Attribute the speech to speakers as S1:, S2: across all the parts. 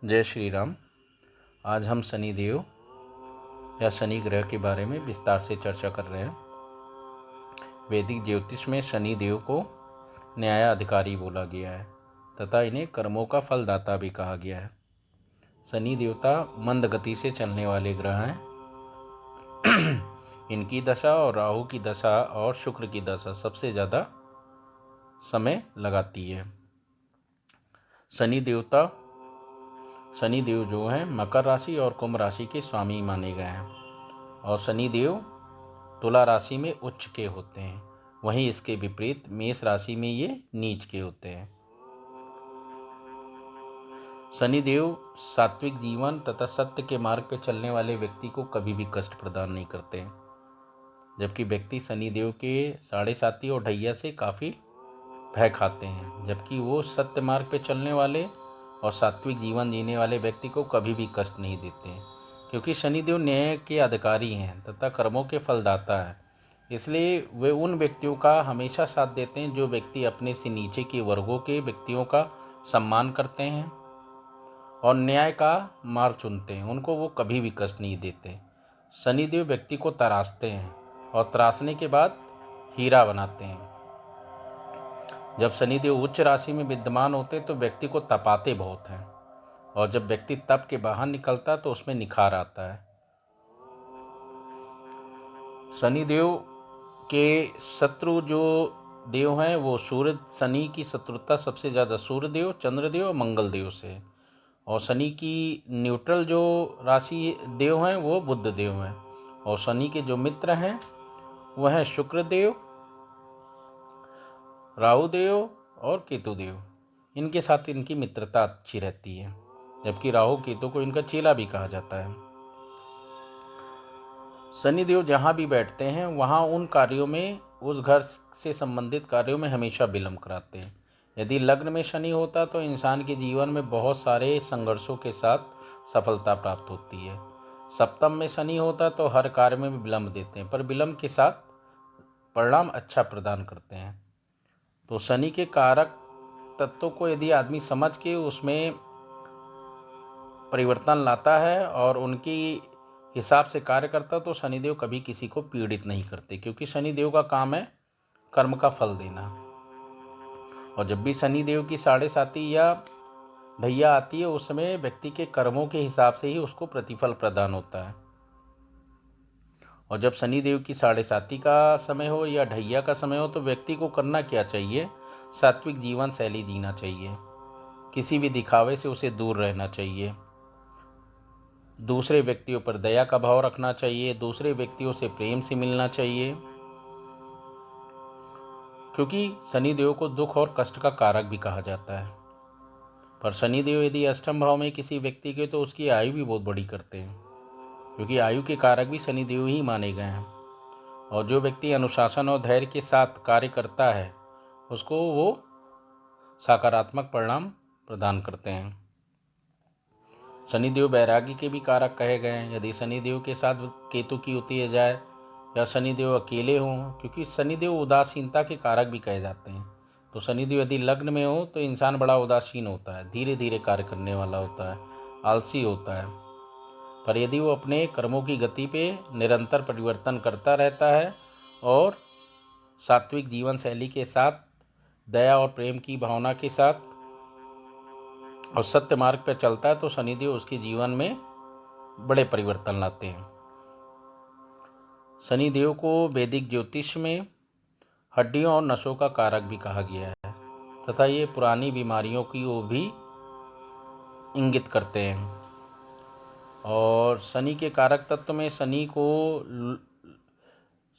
S1: जय श्री राम। आज हम शनि देव या शनि ग्रह के बारे में विस्तार से चर्चा कर रहे हैं। वैदिक ज्योतिष में शनि देव को न्यायाधिकारी बोला गया है तथा इन्हें कर्मों का फलदाता भी कहा गया है। शनि देवता मंद गति से चलने वाले ग्रह हैं। इनकी दशा और राहु की दशा और शुक्र की दशा सबसे ज़्यादा समय लगाती है। शनि देव जो हैं मकर राशि और कुंभ राशि के स्वामी माने गए हैं और शनि देव तुला राशि में उच्च के होते हैं। वहीं इसके विपरीत मेष राशि में ये नीच के होते हैं। शनि देव सात्विक जीवन तथा सत्य के मार्ग पर चलने वाले व्यक्ति को कभी भी कष्ट प्रदान नहीं करते हैं, जबकि व्यक्ति शनि देव के साढ़े साथी और ढैया से काफ़ी भय खाते हैं, जबकि वो सत्य मार्ग पर चलने वाले और सात्विक जीवन जीने वाले व्यक्ति को कभी भी कष्ट नहीं देते हैं, क्योंकि शनिदेव न्याय के अधिकारी हैं तथा कर्मों के फलदाता हैं। इसलिए वे उन व्यक्तियों का हमेशा साथ देते हैं जो व्यक्ति अपने से नीचे के वर्गों के व्यक्तियों का सम्मान करते हैं और न्याय का मार्ग चुनते हैं। उनको वो कभी भी कष्ट नहीं देते। शनिदेव व्यक्ति को तराशते हैं और तराशने के बाद हीरा बनाते हैं। जब शनिदेव उच्च राशि में विद्यमान होते तो व्यक्ति को तपाते बहुत हैं और जब व्यक्ति तप के बाहर निकलता तो उसमें निखार आता है। शनिदेव के शत्रु जो देव हैं वो सूर्य, शनि की शत्रुता सबसे ज़्यादा सूर्यदेव, चंद्रदेव और मंगल देव से है। और शनि की न्यूट्रल जो राशि देव हैं वो बुध देव हैं। और शनि के जो मित्र हैं वह हैं शुक्रदेव, राहु देव और केतु देव। इनके साथ इनकी मित्रता अच्छी रहती है, जबकि राहु केतु को इनका चेला भी कहा जाता है। शनि देव जहाँ भी बैठते हैं वहाँ उन कार्यों में, उस घर से संबंधित कार्यों में हमेशा विलम्ब कराते हैं। यदि लग्न में शनि होता तो इंसान के जीवन में बहुत सारे संघर्षों के साथ सफलता प्राप्त होती है। सप्तम में शनि होता तो हर कार्य में विलम्ब देते हैं, पर विलम्ब के साथ परिणाम अच्छा प्रदान करते हैं। तो शनि के कारक तत्वों को यदि आदमी समझ के उसमें परिवर्तन लाता है और उनकी हिसाब से कार्य करता तो शनिदेव कभी किसी को पीड़ित नहीं करते, क्योंकि शनिदेव का काम है कर्म का फल देना। और जब भी शनिदेव की साढ़े साथी या ढैया आती है उस समय व्यक्ति के कर्मों के हिसाब से ही उसको प्रतिफल प्रदान होता है। और जब शनिदेव की साढ़े साथी का समय हो या ढैया का समय हो तो व्यक्ति को करना क्या चाहिए? सात्विक जीवन शैली जीना चाहिए। किसी भी दिखावे से उसे दूर रहना चाहिए। दूसरे व्यक्तियों पर दया का भाव रखना चाहिए। दूसरे व्यक्तियों से प्रेम से मिलना चाहिए, क्योंकि शनिदेव को दुख और कष्ट का कारक भी कहा जाता है। पर शनिदेव यदि अष्टम भाव में किसी व्यक्ति के तो उसकी आयु भी बहुत बड़ी करते हैं, क्योंकि आयु के कारक भी शनिदेव ही माने गए हैं। और जो व्यक्ति अनुशासन और धैर्य के साथ कार्य करता है उसको वो सकारात्मक परिणाम प्रदान करते हैं। शनिदेव वैरागी के भी कारक कहे गए हैं। यदि शनिदेव के साथ केतु की युति जाए या शनिदेव अकेले हों, क्योंकि शनिदेव उदासीनता के कारक भी कहे जाते हैं। तो शनिदेव यदि लग्न में हो तो इंसान बड़ा उदासीन होता है, धीरे धीरे कार्य करने वाला होता है, आलसी होता है। पर यदि वो अपने कर्मों की गति पे निरंतर परिवर्तन करता रहता है और सात्विक जीवन शैली के साथ, दया और प्रेम की भावना के साथ और सत्य मार्ग पर चलता है तो शनिदेव उसके जीवन में बड़े परिवर्तन लाते हैं। शनिदेव को वैदिक ज्योतिष में हड्डियों और नसों का कारक भी कहा गया है तथा ये पुरानी बीमारियों की ओर भी इंगित करते हैं। और शनि के कारक तत्व में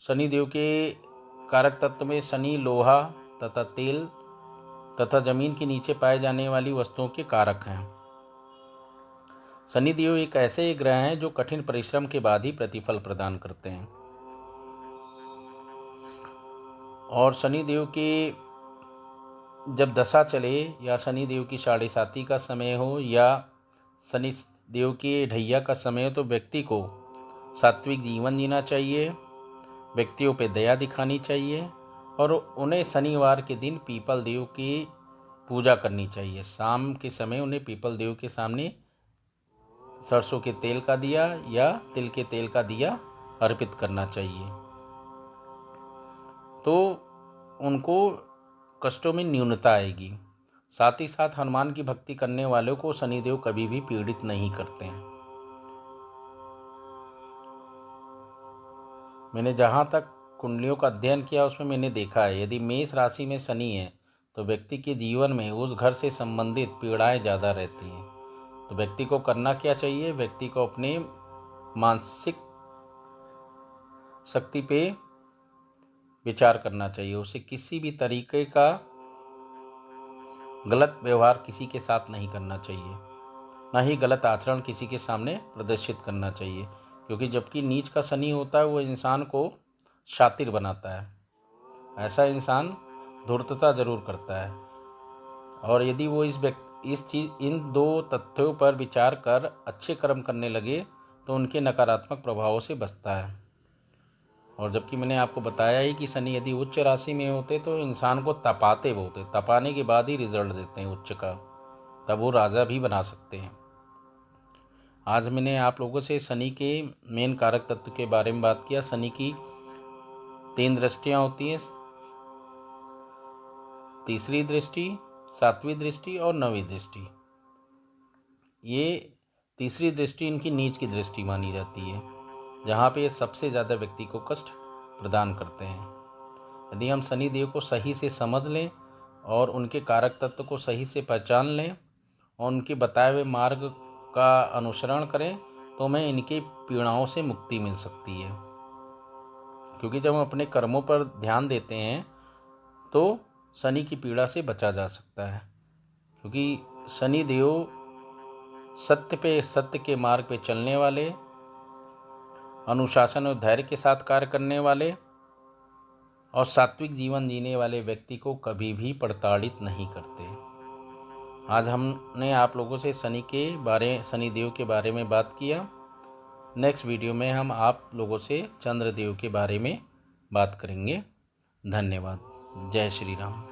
S1: शनिदेव के कारक तत्व में शनि लोहा तथा तेल तथा जमीन के नीचे पाए जाने वाली वस्तुओं के कारक हैं। शनिदेव एक ऐसे ग्रह हैं जो कठिन परिश्रम के बाद ही प्रतिफल प्रदान करते हैं। और शनिदेव के जब दशा चले या शनिदेव की साढ़े साथी का समय हो या शनिदेव के ढैया का समय हो तो व्यक्ति को सात्विक जीवन जीना चाहिए, व्यक्तियों पे दया दिखानी चाहिए और उन्हें शनिवार के दिन पीपल देव की पूजा करनी चाहिए। शाम के समय उन्हें पीपल देव के सामने सरसों के तेल का दिया या तिल के तेल का दिया अर्पित करना चाहिए, तो उनको कष्टों में न्यूनता आएगी। साथ ही साथ हनुमान की भक्ति करने वालों को शनिदेव कभी भी पीड़ित नहीं करते हैं। मैंने जहाँ तक कुंडलियों का अध्ययन किया उसमें मैंने देखा है, यदि मेष राशि में शनि है तो व्यक्ति के जीवन में उस घर से संबंधित पीड़ाएं ज़्यादा रहती हैं। तो व्यक्ति को करना क्या चाहिए? व्यक्ति को अपने मानसिक शक्ति पे विचार करना चाहिए। उसे किसी भी तरीके का गलत व्यवहार किसी के साथ नहीं करना चाहिए, ना ही गलत आचरण किसी के सामने प्रदर्शित करना चाहिए, क्योंकि जबकि नीच का शनि होता है वो इंसान को शातिर बनाता है। ऐसा इंसान धूर्तता जरूर करता है, और यदि वो इन दो तथ्यों पर विचार कर अच्छे कर्म करने लगे तो उनके नकारात्मक प्रभावों से बचता है। और जबकि मैंने आपको बताया ही कि शनि यदि उच्च राशि में होते तो इंसान को तपाते बहुत है, तपाने के बाद ही रिजल्ट देते हैं उच्च का, तब वो राजा भी बना सकते हैं। आज मैंने आप लोगों से शनि के मेन कारक तत्व के बारे में बात किया। शनि की 3 दृष्टियाँ होती हैं, तीसरी दृष्टि, 7वीं दृष्टि और 9वीं दृष्टि। ये तीसरी दृष्टि इनकी नीच की दृष्टि मानी जाती है, जहाँ पे ये सबसे ज़्यादा व्यक्ति को कष्ट प्रदान करते हैं। यदि हम शनि देव को सही से समझ लें और उनके कारक तत्व को सही से पहचान लें और उनके बताए हुए मार्ग का अनुसरण करें तो हमें इनके पीड़ाओं से मुक्ति मिल सकती है। क्योंकि जब हम अपने कर्मों पर ध्यान देते हैं तो शनि की पीड़ा से बचा जा सकता है, क्योंकि शनि देव सत्य के मार्ग पे चलने वाले, अनुशासन और धैर्य के साथ कार्य करने वाले और सात्विक जीवन जीने वाले व्यक्ति को कभी भी प्रताड़ित नहीं करते। आज हमने आप लोगों से शनि देव के बारे में बात किया। नेक्स्ट वीडियो में हम आप लोगों से चंद्रदेव के बारे में बात करेंगे। धन्यवाद। जय श्री राम।